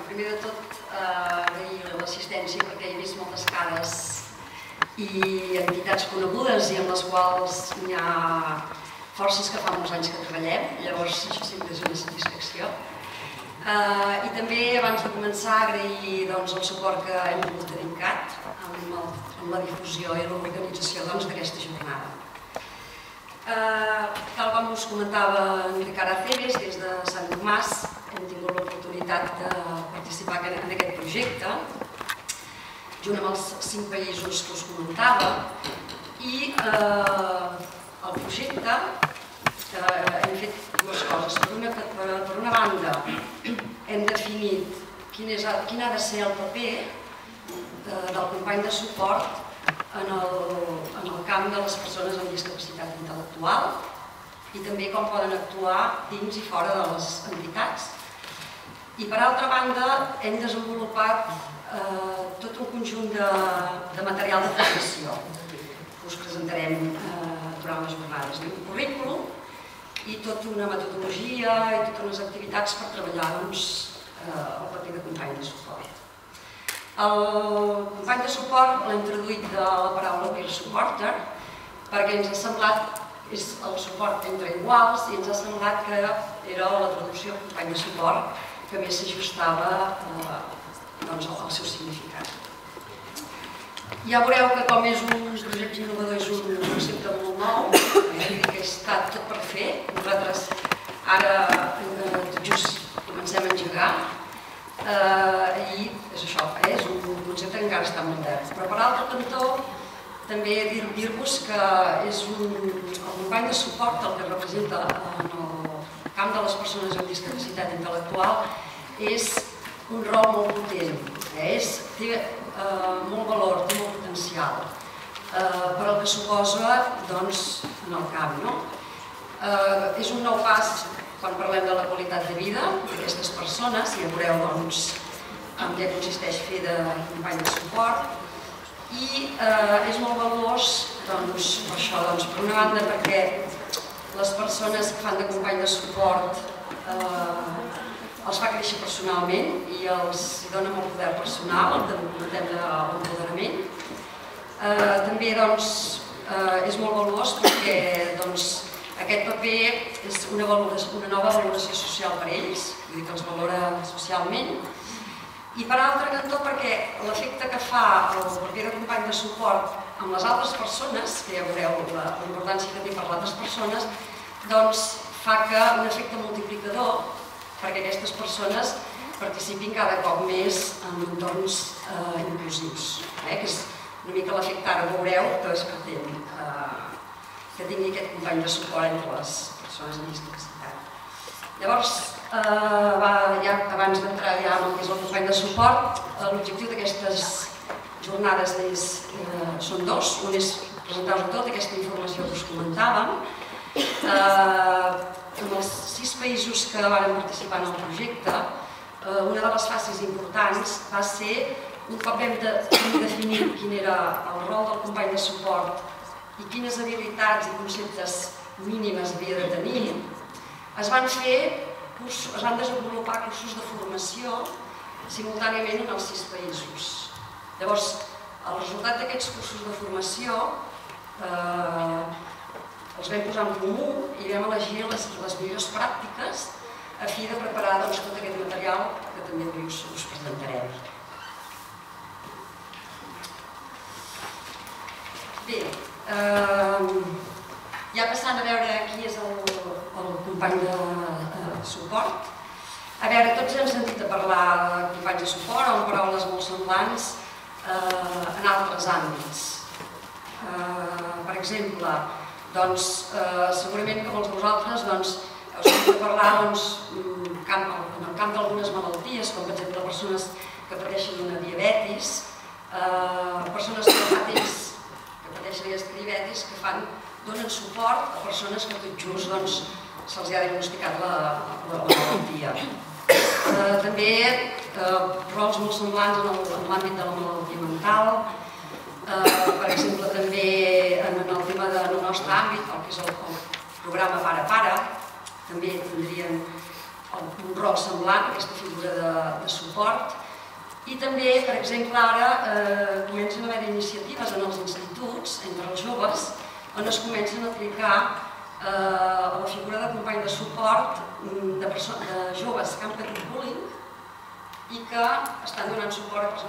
primer de tot, agrair l'assistència perquè he vist moltes cares i entitats conegudes i amb les quals hi ha forces que fa molts anys que treballem, llavors això sempre és una satisfacció. I també, abans de començar, agrair el suport que hem pogut tenir amb la difusió i l'organització d'aquesta jornada. Tal com us comentava Enric Araceres, des de Sant Tomàs hem tingut l'oportunitat de participar en aquest projecte, junt amb els 5 països que us comentava, i el projecte hem fet dues coses. Per una banda, hem definit quin ha de ser el paper del company de suport en el camp de les persones amb discapacitat intel·lectual i també com poden actuar dins i fora de les entitats. I per altra banda, hem desenvolupat tot un conjunt de material de formació que us presentarem durant les jornades. Un currículum i tota una metodologia i totes unes activitats per treballar el paper de company de suport. El company de suport l'hem traduït de la paraula peer supporter perquè ens ha semblat, és el suport entre iguals, i ens ha semblat que era la traducció company de suport que més s'ajustava al seu significat. Ja veureu que com és un projecte innovador, és un concepte molt nou, que està tot per fer. Nosaltres ara tot just comencem a engegar i és això, és un concepte que encara està molt verd. Però per l'altre cantó també dir-vos que és el company de suport el que representa en el camp de les persones amb discapacitat intel·lectual és un rol molt potent, té molt valor, té molt potencial per al que suposa en el camp. És un nou pas quan parlem de la qualitat de vida d'aquestes persones, i ja veureu en què consisteix fer de company de suport, i és molt valuós per això, per una banda perquè les persones que fan de company de suport els fa créixer personalment i els dona molt poder personal, comentem de l'empoderament. També és molt valuós perquè aquest paper és una nova valoració social per ells, vull dir que els valora socialment, i per altre cantó perquè l'efecte que fa el paper de company de suport amb les altres persones, que ja veureu la importància que té per les altres persones, fa que un efecte multiplicador perquè aquestes persones participin cada cop més en entorns inclusius, que és una mica l'efecte, ara veureu, que es pretén que tingui aquest company de suport entre les persones amb discapacitat. Llavors, abans d'entrar ja en el que és el company de suport, l'objectiu d'aquestes jornades són dos. Un és presentar-vos tota aquesta informació que us comentàvem. En els 6 països que van participar en el projecte, una de les fases importants va ser, un cop vam definir quin era el rol del company de suport i quines habilitats i conceptes mínimes havia de tenir, es van desenvolupar cursos de formació simultàniament en els 6 països. Llavors, el resultat d'aquests cursos de formació els vam posar en comú i vam elegir les millors pràctiques a fi de preparar tot aquest material que també avui us presentarem. Bé, ja passant a veure qui és el company de suport. A veure, tots hem sentit a parlar de companys de suport amb paraules molt semblants en altres àmbits. Per exemple, segurament que molts de vosaltres heu sentit parlar en el camp d'algunes malalties, com per exemple persones que pateixen una diabetis, persones que fa temps que pateixen aquesta diabetis, que donen suport a persones que tot just se'ls ha diagnosticat la malaltia. També rols molt semblants en l'àmbit de la malaltia mental, per exemple també en el tema del nostre àmbit, el que és el programa Pare a Pare, també tindrien un rol semblant, aquesta figura de suport. I també, per exemple, ara comencen a haver iniciatives en els instituts, entre els joves, on es comencen a aplicar la figura de company de suport de joves que han patit bullying i que estan donant suport a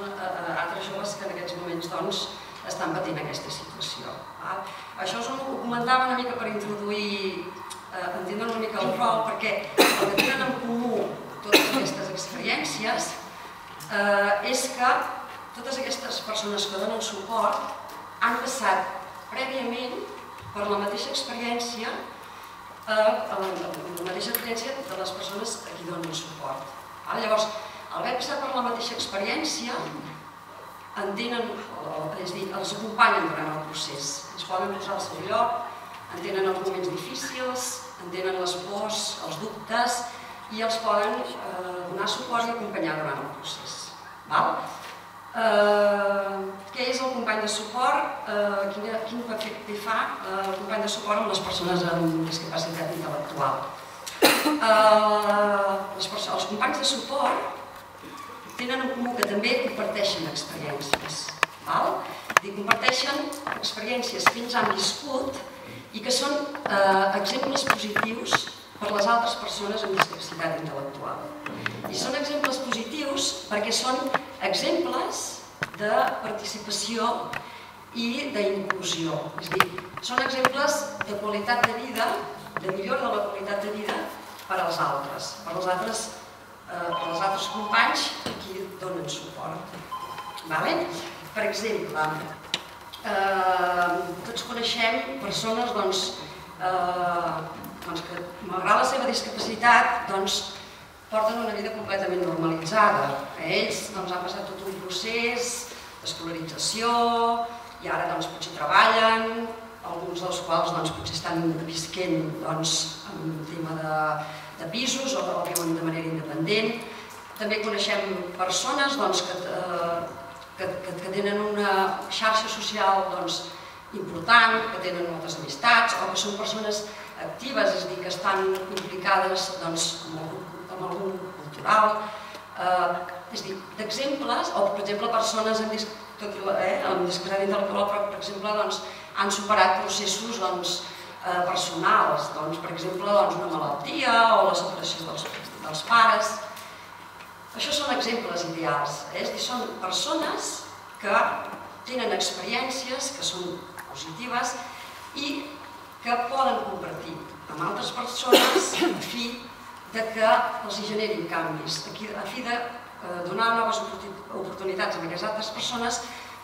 altres joves que en aquests moments estan patint aquesta situació. Això us ho comentava una mica per introduir, entendre una mica el rol, perquè el que tenen en comú totes aquestes experiències és que totes aquestes persones que donen suport han passat prèviament per la mateixa experiència de les persones a qui donen suport. Llavors, al haver passat per la mateixa experiència, entenen, és a dir, els acompanyen durant el procés, ens poden posar al seu lloc, entenen els moments difícils, entenen les pors, els dubtes i els poden donar suport i acompanyar durant el procés. Què és el company de suport? Quin paper fa el company de suport amb les persones amb discapacitat intel·lectual? Els companys de suport tenen en comú que també comparteixen experiències. Comparteixen experiències que ells han viscut i que són exemples positius per les altres persones amb discapacitat intel·lectual. I són exemples positius perquè són exemples de participació i d'inclusió. És a dir, són exemples de qualitat de vida, de millora de la qualitat de vida per als altres, per als altres companys a qui donen suport. Per exemple, tots coneixem persones que, malgrat la seva discapacitat, porten una vida completament normalitzada. Ells han passat tot un procés d'escolarització i ara potser treballen, alguns dels quals potser estan visquent en tema de pisos o viuen de manera independent. També coneixem persones que tenen una xarxa social important, que tenen moltes amistats o que són persones actives, és a dir, que estan implicades en algun cultural. És a dir, d'exemples, o per exemple persones amb discapacitat intel·lectual, però per exemple han superat processos personals, per exemple una malaltia o la separació dels pares. Això són exemples ideals, és a dir, són persones que tenen experiències que són positives i que poden compartir amb altres persones a fi que els generin canvis, a fi de donar noves oportunitats a aquestes altres persones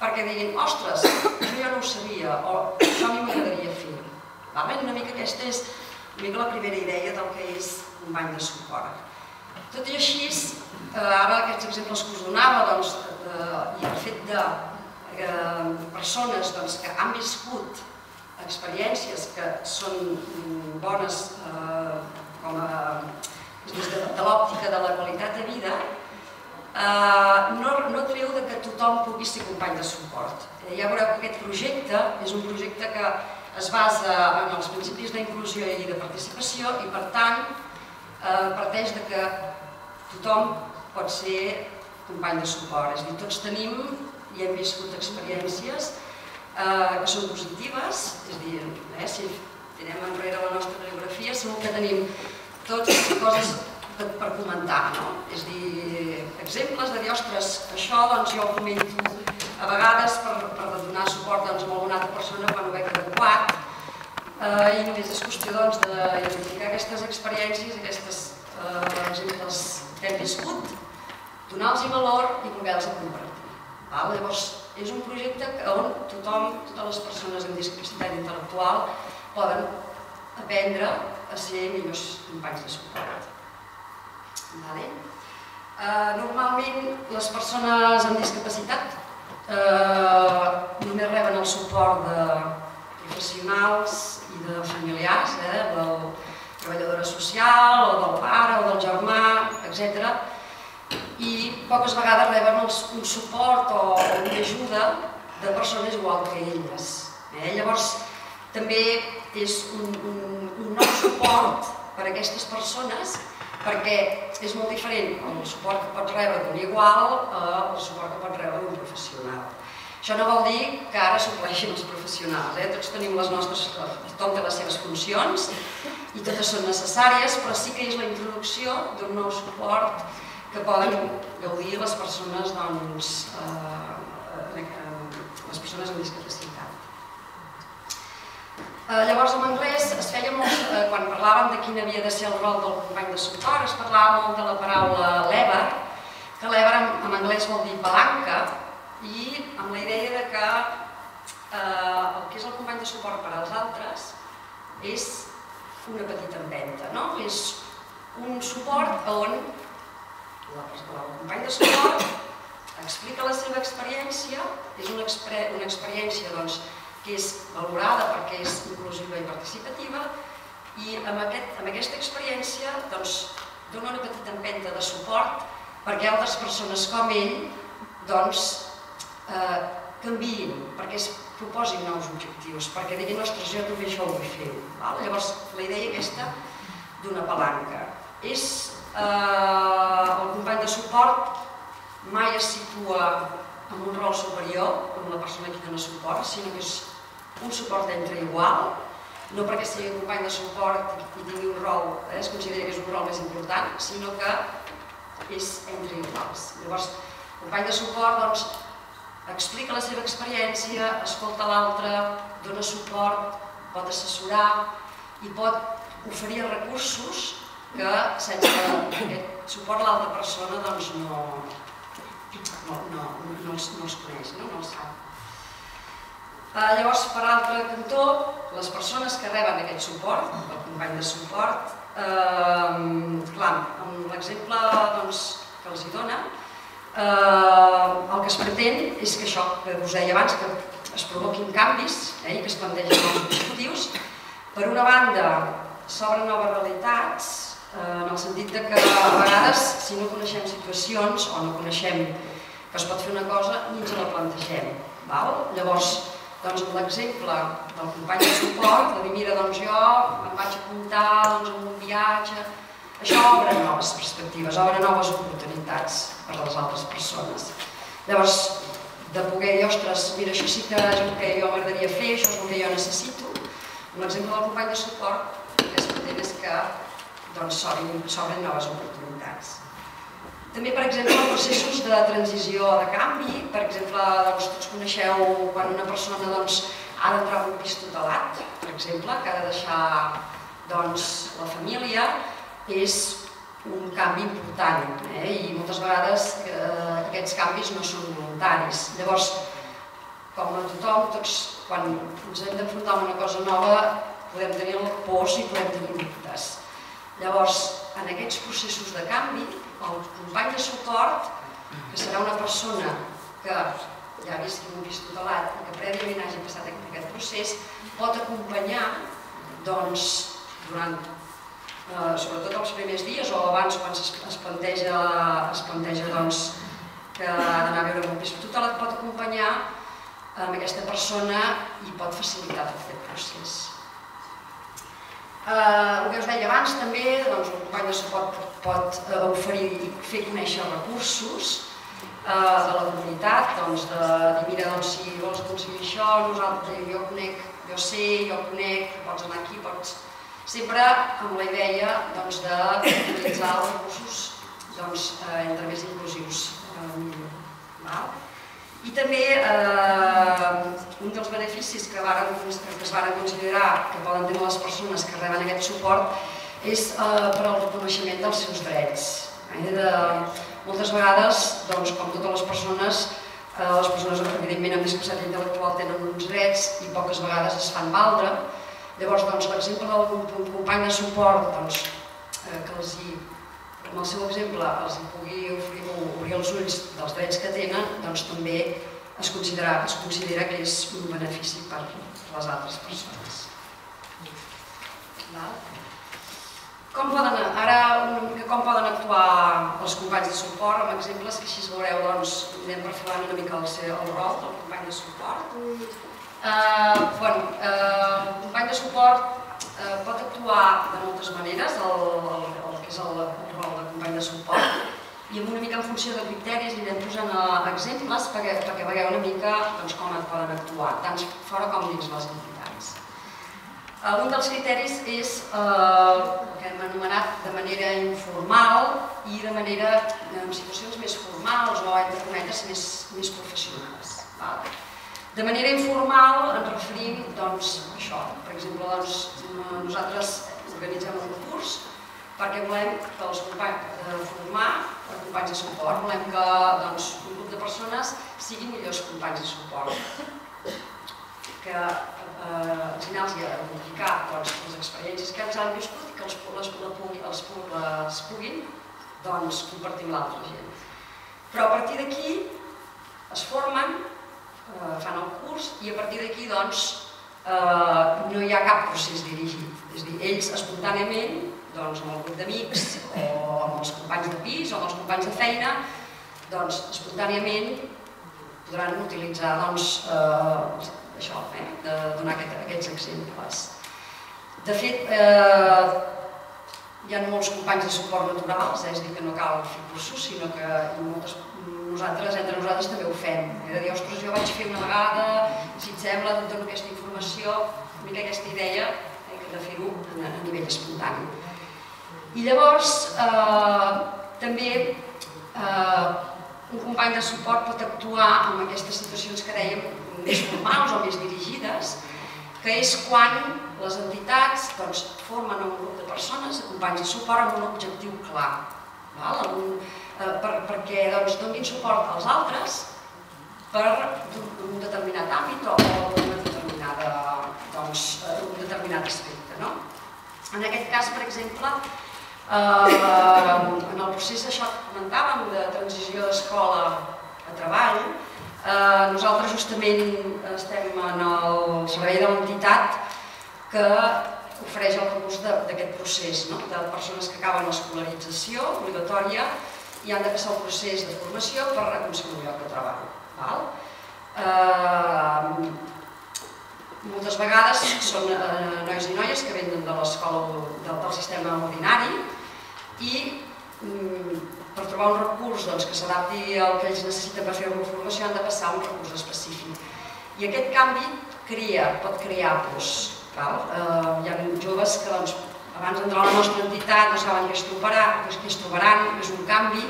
perquè diguin, ostres, això ja no ho sabia o això a mi m'agradaria fer. Una mica aquesta és la primera idea del que és company de suport. Tot i així, ara aquests exemples que us donava i el fet de persones que han viscut experiències que són bones des de l'òptica de la qualitat de vida, no treu que tothom pugui ser company de suport. Ja veureu que aquest projecte és un projecte que es basa en els principis d'inclusió i de participació i, per tant, parteix que tothom pot ser company de suport. És a dir, tots tenim i hem viscut experiències que són positives, és a dir, si tirem enrere la nostra biografia, segur que tenim totes coses per comentar, és a dir, exemples de dir, ostres, això jo ho comento a vegades per donar suport a alguna altra persona quan ho veig adequat i només és qüestió d'identificar aquestes experiències, aquests exemples que hem viscut, donar-los valor i voler-los compartir. Llavors, és un projecte on tothom, totes les persones amb discapacitat intel·lectual poden aprendre a ser millors companys de suport. Normalment, les persones amb discapacitat només reben el suport de professionals i de familiars, del treballadora social, o del pare, o del germà, etc. I poques vegades reben un suport o una ajuda de persones igual que elles. Llavors, també és un nou suport per a aquestes persones perquè és molt diferent el suport que pots rebre d'un igual al suport que pots rebre d'un professional. Això no vol dir que ara supleixin els professionals, tots tenim les nostres, tothom té les seves funcions i totes són necessàries, però sí que és la introducció d'un nou suport que poden gaudir les persones amb discapacitat. Llavors, en anglès es feia molt, quan parlàvem de quin havia de ser el rol del company de suport, es parlava molt de la paraula lever, que lever en anglès vol dir palanca, i amb la idea que el que és el company de suport per als altres és una petita empenta, és un suport on el company de suport explica la seva experiència, és una experiència que és valorada perquè és inclusiva i participativa, i amb aquesta experiència dona una petita empenta de suport perquè altres persones com ell canviïn, perquè es proposin nous objectius, perquè diguin, ostres, jo també això ho vull fer. Llavors, la idea aquesta d'una palanca és el company de suport mai es situa en un rol superior com la persona que dona suport, sinó que és un suport entre igual, no perquè sigui un company de suport i tingui un rol, es consideri que és un rol més important, sinó que és entre iguals. Llavors, el company de suport explica la seva experiència, escolta l'altre, dona suport, pot assessorar i pot oferir recursos que sense aquest suport l'altra persona no els coneix, no els sap. Llavors, per l'altre cantó, les persones que reben aquest suport, el company de suport, clar, amb l'exemple que els dona, el que es pretén és que això que us deia abans, que es provoquin canvis i que es plantegin nous objectius. Per una banda, s'obren noves realitats, en el sentit que a vegades, si no coneixem situacions o no coneixem que es pot fer una cosa, ni ens la plantegem. Llavors, amb l'exemple del company de suport, de dir, mira, jo em vaig apuntar en un viatge, això obre noves perspectives, obre noves oportunitats per a les altres persones. Llavors, de poder dir, ostres, mira, això sí que és el que jo m'agradaria fer, això és el que jo necessito. Amb l'exemple del company de suport, el que es pretén és que s'obrin noves oportunitats. També, per exemple, processos de transició de canvi. Per exemple, tots coneixeu quan una persona ha d'entrar en un pis tutelat, per exemple, que ha de deixar la família, és un canvi important i moltes vegades aquests canvis no són voluntaris. Llavors, com a tothom, tots quan ens hem d'enfrontar amb una cosa nova podem tenir pors i podem tenir dubtes. Llavors, en aquests processos de canvi, el company de suport, que serà una persona que ja ha vist un pis tutelat i que prèviament hagi passat aquest procés, pot acompanyar durant sobretot els primers dies o abans quan es planteja que ha d'anar a veure un pis tutelat, pot acompanyar amb aquesta persona i pot facilitar tot aquest procés. El que us deia abans també, el company de suport pot oferir i fer conèixer recursos de la comunitat, de dir, mira, si vols aconseguir això, jo conec, jo sé, jo conec, pots anar aquí, pots... Sempre amb la idea d'utilitzar els recursos entre més inclusius millor. I també un dels beneficis que es van considerar que poden tenir les persones que reben aquest suport és per al reconeixement dels seus drets. Moltes vegades, com totes les persones evidentment amb discapacitat intel·lectual tenen uns drets i poques vegades es fan valdre. Llavors, l'exemple d'un company de suport que amb el seu exemple els pugui obrir els ulls dels drets que tenen, també es considera que és un benefici per a les altres persones. Com poden actuar els companys de suport? Amb exemples que així veureu, anem perfilant una mica el rol del company de suport. El company de suport pot actuar de moltes maneres. El que és el rol de company de suport, i una mica en funció de criteris li anem posant exemples perquè veieu una mica com et poden actuar, tant fora com dins les entitats. Un dels criteris és el que hem anomenat de manera informal i de manera en situacions més formals o entre cometes més professionals. De manera informal ens referim a això. Per exemple, nosaltres organitzem un curs perquè volem que els companys formar companys de suport, volem que un grup de persones siguin millors companys de suport, que al final els hi ha d'identificar les experiències que ens han viscut i que les puguin compartir amb l'altra gent. Però a partir d'aquí es formen, fan el curs i a partir d'aquí no hi ha cap procés dirigit. És a dir, ells espontàniament, amb el grup d'amics o amb els companys de pis o amb els companys de feina, espontàniament podran utilitzar això, de donar aquests exemples. De fet, hi ha molts companys de suport naturals, és a dir, que no cal fer cursos, sinó que entre nosaltres també ho fem. He de dir, ostres, jo vaig fer una vegada, si et sembla, et dono aquesta informació, una mica aquesta idea de fer-ho a nivell espontani. I llavors, també un company de suport pot actuar en aquestes situacions que dèiem més formals o més dirigides, que és quan les entitats formen un grup de persones, de companys de suport, amb un objectiu clar, perquè donin suport als altres per un determinat àmbit o un determinat aspecte. En aquest cas, per exemple, en el procés això que comentàvem de transició d'escola a treball, nosaltres justament estem en el servei de l'entitat que ofereix el recurs d'aquest procés, de persones que acaben l'escolarització obligatòria i han de passar el procés de formació per aconseguir un lloc de treball. Moltes vegades són nois i noies que venen de l'escola del sistema ordinari i per trobar un recurs que s'adapti al que ells necessiten per fer una formació han de passar un recurs específic. I aquest canvi pot crear pors. Hi ha joves que abans d'entrar a la nostra entitat no saben què es trobaran, és un canvi,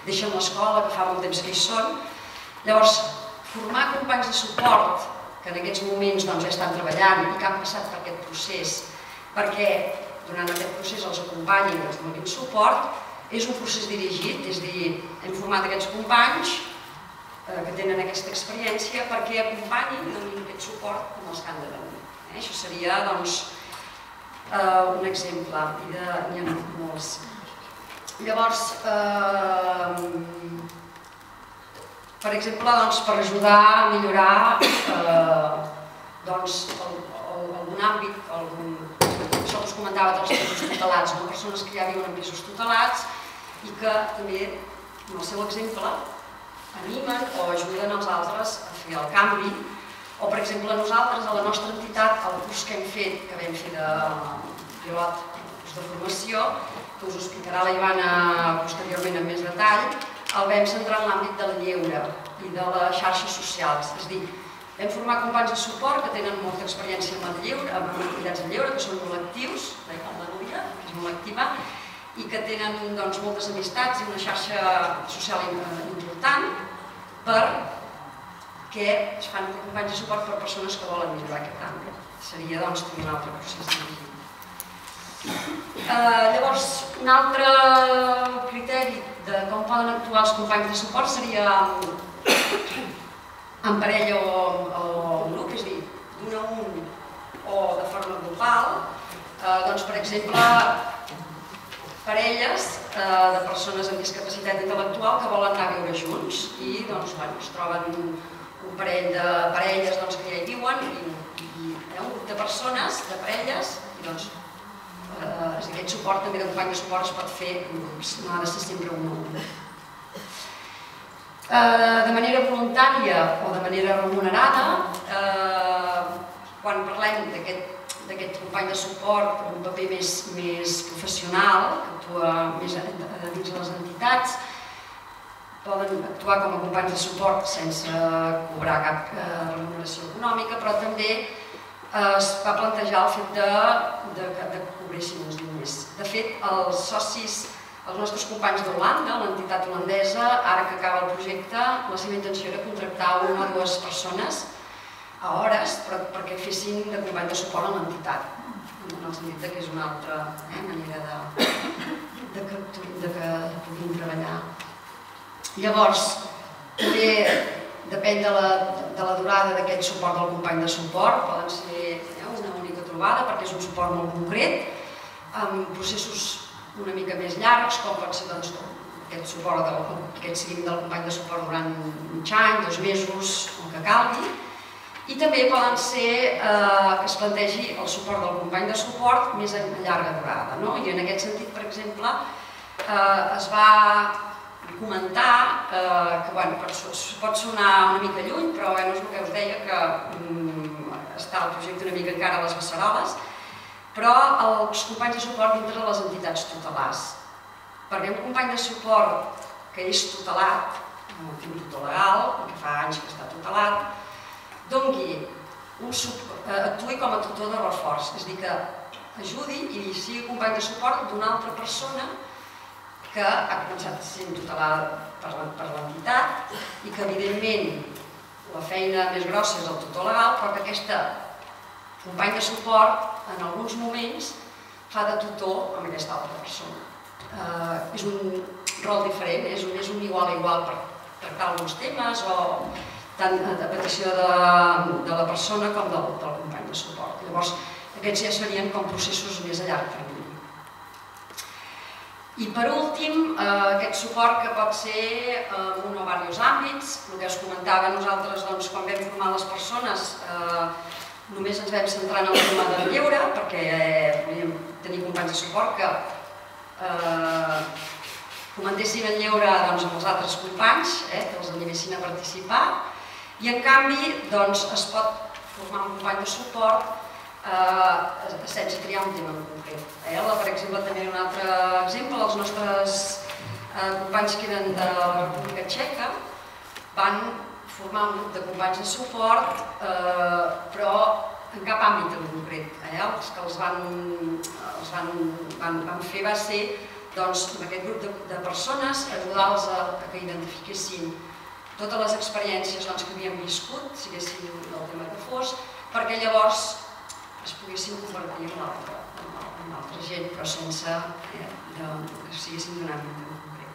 deixen l'escola, que fa molt temps que hi són. Llavors, formar companys de suport, que en aquests moments ja estan treballant i que han passat per aquest procés, perquè durant aquest procés els acompanyin i els donin suport, és un procés dirigit, és a dir, hem format aquests companys que tenen aquesta experiència perquè acompanyin i donin aquest suport amb els que han de venir. Això seria un exemple, i n'hi ha molts. Llavors, per exemple, per ajudar a millorar algun àmbit, això us comentava dels pisos tutelats, persones que ja viuen en pisos tutelats i que també, amb el seu exemple, animen o ajuden els altres a fer el canvi. O, per exemple, nosaltres, a la nostra entitat, el curs que hem fet, que vam fer de pilot, curs de formació, que us ho explicarà la Ivana posteriorment amb més detall, el vam centrar en l'àmbit del lleure i de les xarxes socials. És a dir, vam formar companys de suport que tenen molta experiència amb el lleure, amb activitats de lleure, que són molt actius, la Núria, que és molt activa, i que tenen moltes amistats i una xarxa social important perquè es fan companys de suport per persones que volen millorar aquest àmbit. Seria també un altre procés dirigit. Llavors, un altre criteri de com poden actuar els companys de suport seria en parella o en grup, és a dir, d'un a un o de forma grupal. Per exemple, parelles de persones amb discapacitat intel·lectual que volen anar a viure junts i es troben un parell de parelles que ja hi viuen i un grup de persones, de parelles, i aquest suport també de company de suport es pot fer en grups, no ha de ser sempre un a un. De manera voluntària o de manera remunerada, quan parlem d'aquest company de suport, un paper més professional, que actua més dins les entitats, poden actuar com a companys de suport sense cobrar cap remuneració econòmica, però també es va plantejar el fet que cobressin uns diners. De fet, els socis, els nostres companys d'Holanda, l'entitat holandesa, ara que acaba el projecte, la seva intenció era contractar una o dues persones a hores perquè fessin de company de suport a l'entitat, en el sentit que és una altra manera de que puguin treballar. Llavors, també depèn de la durada d'aquest suport del company de suport, poden ser una única trobada perquè és un suport molt concret, amb processos una mica més llargs, com pot ser aquest suport, aquest seguiment del company de suport durant mig any, 2 mesos, el que calgui. I també poden ser que es plantegi el suport del company de suport més a llarga durada. I en aquest sentit, per exemple, es va comentar que pot sonar una mica lluny, però és el que us deia, que està el projecte una mica encara a les beceroles, però els companys de suport dintre de les entitats tutelars. Perquè un company de suport que és tutelat, té un tutor legal, que fa anys que està tutelat, actuï com a tutor de reforç, és a dir, que ajudi i sigui company de suport d'una altra persona que ha començat sent tutelada per l'entitat i que, evidentment, la feina més grossa és el tutor legal, però que aquesta company de suport, en alguns moments, fa de tutor amb aquesta altra persona. És un rol diferent, és un igual a igual per tractar alguns temes, o tant de petició de la persona com del company de suport. Llavors, aquests ja serien com processos més a llarg termini. I per últim, aquest suport que pot ser en un o diversos àmbits, el que us comentava, nosaltres quan vam formar les persones només ens vam centrar en el tema del lleure, perquè volíem tenir companys de suport que fomentessin el lleure amb els altres companys, que els animessin a participar, i en canvi es pot formar un company de suport sense triar un tema en concret. Per exemple, també un altre exemple, els nostres companys que eren de la República Txeca van formar un grup de companys de suport, però en cap àmbit en concret. Els que els van fer va ser, amb aquest grup de persones, ajudar-los a que identifiquessin totes les experiències que havien viscut, siguessin del tema que fos, perquè llavors es poguessin convertir en altra gent, però sense que siguessin d'un àmbit en concret.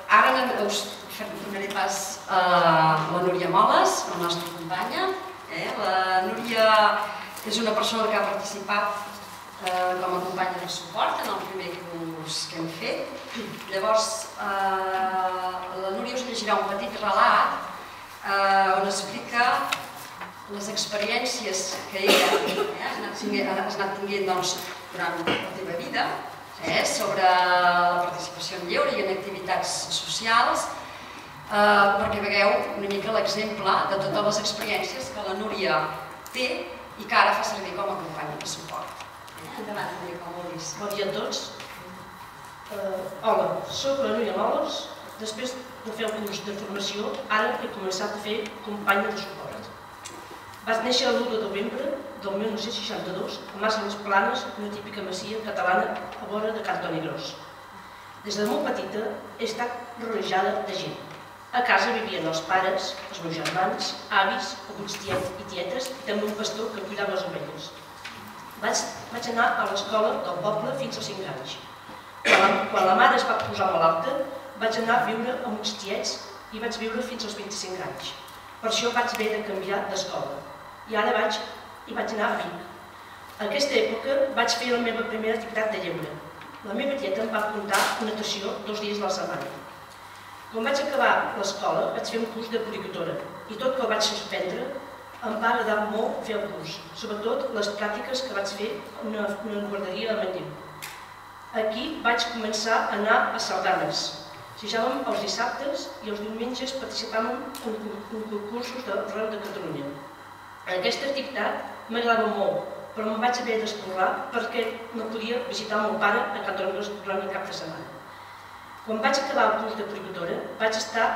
Ara us donaré pas a la Núria Moles, la nostra companya. La Núria és una persona que ha participat com a companya de suport en el primer curs que hem fet. Llavors, la Núria us llegirà un petit relat on explica les experiències que ella has anat tenint durant la teva vida sobre la participació en lleure i en activitats socials, perquè veieu una mica l'exemple de totes les experiències que la Núria té i que ara fa servir com a companya de suport. Endavant, Núria, com vulguis. Bon dia a tots. Hola, soc la Núria Moles. Després de fer el curs de formació, ara he començat a fer companya de suport. Vaig néixer l'1 de novembre del 1962 a Mas de les Planes, una típica masia catalana a vora de Cantonigrós. Des de molt petita he estat rodejada de gent. A casa vivien els pares, els meus germans, avis, alguns tiets i tietes i també un pastor que cuidava les ovelles. Vaig anar a l'escola del poble fins als 5 anys. Quan la mare es va posar malalta, vaig anar a viure amb uns tiets i vaig viure fins als 25 anys. Per això vaig haver de canviar d'escola. I ara vaig anar a Vic. A aquesta època vaig fer la meva primera activitat de lleure. La meva tieta em va apuntar natació 2 dies a la setmana. Quan vaig acabar l'escola, vaig fer un curs de puricultora i tot que el vaig suspendre, em va agradar molt fer el curs, sobretot les pràctiques que vaig fer en una guarderia a Manlleu. Aquí vaig començar a anar a sardanes. Assajàvem els dissabtes i els diumenges participàvem en concursos d'arreu de Catalunya. En aquesta activitat m'agradava molt, però me'n vaig haver d'escurrar perquè no podia visitar el meu pare a Can Drongos durant el cap de setmana. Quan vaig acabar el curs de puricultora, vaig estar